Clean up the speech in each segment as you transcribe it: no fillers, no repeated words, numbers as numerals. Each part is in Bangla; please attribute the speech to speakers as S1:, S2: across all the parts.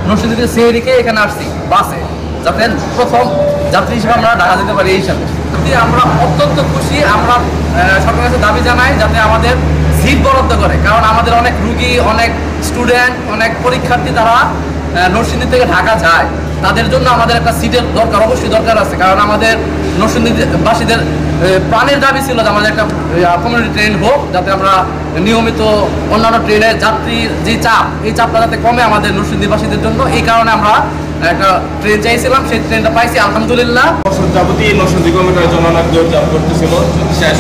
S1: নরসিংদী থেকে সিআইডিকে এখানে আসছি বাসে, যাতে প্রথম যাত্রী হিসেবে আমরা ঢাকা যেতে পারি। এই হিসাবে আমরা অত্যন্ত খুশি। আমরা সরকারের কাছে দাবি জানাই যাতে আমাদের সিট বরাদ্দ করে, কারণ আমাদের অনেক রুগী, অনেক স্টুডেন্ট, অনেক পরীক্ষার্থী তারা নরসিংদী থেকে ঢাকা যায়, তাদের জন্য আমাদের একটা সিটের দরকার, অবশ্যই দরকার আছে। কারণ আমাদের নরসিংদীবাসীদের প্রাণের দাবি ছিল যে আমাদের একটা কমিউনিটি ট্রেন হোক, যাতে আমরা নিয়মিত অন্যান্য ট্রেনের যাত্রীর যে চাপ, এই চাপটা যাতে কমে আমাদের নরসিংদীবাসীদের জন্য। এই কারণে আমরা একটা ট্রেন চাইছিলাম, সেই ট্রেনটা পাইছি আলহামদুলিল্লাহ।
S2: যাবতীয় নরসিংদী কমিটির জন্য অনেক দৌড়ঝাঁপ করতেছিল, শেষ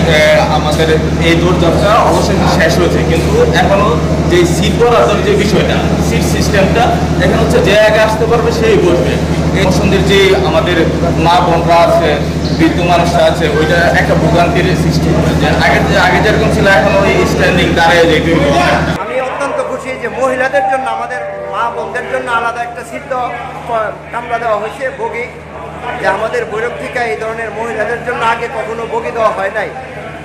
S2: আমাদের এই দৌড়ঝাঁপটা অবশ্যই শেষ হয়েছে, কিন্তু এখনো যে সিট বরাদ্দের যে বিষয়টা, সিট সিস্টেমটা এখানে হচ্ছে যে আগে আসতে পারবে সেই বসবে। এই নরসিংদীর যে আমাদের মা বোনরা আছে, বৃদ্ধ মানুষরা আছে, ওইটা একটা ভোগান্তির সৃষ্টি হবে, যে আগে যেরকম ছিল এখন ওই স্ট্যান্ডিং দাঁড়িয়ে যেতে হবে।
S3: আমি অত্যন্ত খুশি যে মহিলাদের জন্য, আমাদের মা বোনদের জন্য আলাদা একটা সিট কামরা দেওয়া হয়েছে বগি, যে আমাদের ভৈরব থেকে এই ধরনের মহিলাদের জন্য আগে কখনো বগি দেওয়া হয় নাই।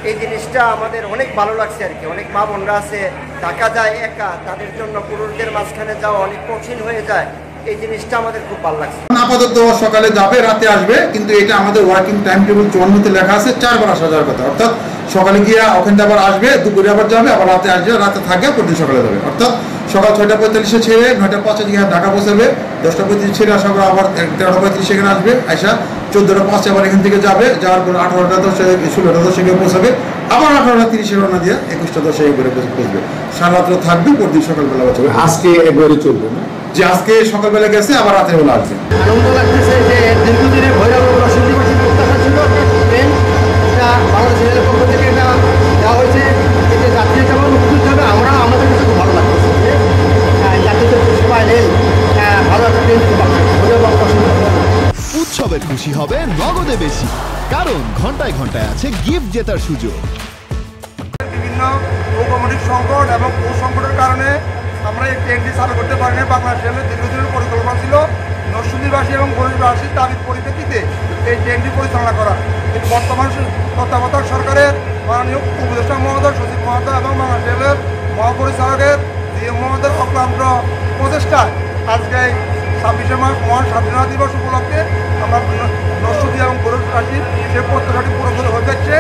S3: এই জিনিসটা আমাদের অনেক ভালো লাগছে আর কি। অনেক মা বোনরা আছে ঢাকা যায় একা, তাদের জন্য পুরুষদের মাঝখানে যাওয়া অনেক কঠিন হয়ে যায়। এই জিনিসটা আমাদের খুব ভালো লাগছে।
S4: আপাতত সকালে যাবে, রাতে আসবে, কিন্তু এটা আমাদের ওয়ার্কিং টাইম টেবিল 54 লেখা আছে 4 বার আসা যাওয়ার কথা। অর্থাৎ সকালে গিয়ে ওখানে আবার আসবে, দুপুরে আবার যাবে, আবার রাতে আসবে, রাতে থাকে, প্রতিদিন সকালে যাবে। অর্থাৎ সকাল 6:45 ছেড়ে 9:05 দিকে ঢাকা পৌঁছাবে, 10:35 ছেড়ে আসা করে আবার 13:35 এখানে আসবে, আইসা 14:05 আবার এখান থেকে যাবে, যাওয়ার পর 18:10 16:10 এখানে পৌঁছাবে, আবার 18:30 রওনা দিয়ে 21:10 এখানে পৌঁছবে। সারা রাত্র থাকবে, প্রতিদিন সকালবেলা বাঁচবে।
S5: আজকে একবারই চলবে না,
S4: যে আজকে সকালবেলা গেছে, আবার রাতের বেলা আসবে।
S3: আনন্দ লাগতেছে যে দীর্ঘদিনের ভৈরব নরসিংদীবাসীর প্রত্যাশা ছিল একটা ট্রেন, এটা বাংলাদেশ রেলের পক্ষ থেকে এটা দেওয়া হয়েছে। এতে যাত্রী যেমন উপকৃত হবে, আমরা আমাদের কাছে খুব ভালো লাগতেছে যে যাত্রীদের সেবা রেল ভালো একটা ট্রেন দিতে পারছে ভৈরব নরসিংদী।
S6: উৎসবের খুশি হবে নগদে বেশি, কারণ ঘন্টায় ঘন্টায় আছে গিফট জেতার সুযোগ।
S7: বিভিন্ন ভৌগোলিক সংকট এবং সংকটের কারণে আমরা এই ট্রেনটি চালু করতে পারিনি। বাংলাদেশ রেলের দীর্ঘদিনের পরিকল্পনা ছিল নরসিংদীবাসী এবং গরিববাসীর দাবির পরিপ্রেক্ষিতে এই ট্রেনটি পরিচালনা করা, কিন্তু বর্তমান তত্ত্বাবধায়ক সরকারের মাননীয় উপদেষ্টা মহোদয়, সচিব মহোদয় এবং বাংলাদেশ রেলের মহাপরিচালকের ডিএম মহোদয়ের অক্লান্ত প্রচেষ্টায় আজকে 26শে মার্চ মহান স্বাধীনতা দিবস উপলক্ষে আমরা নরসিংদী এবং গরিববাসীর সে প্রত্যাশাটি পুরো হয়ে যাচ্ছে।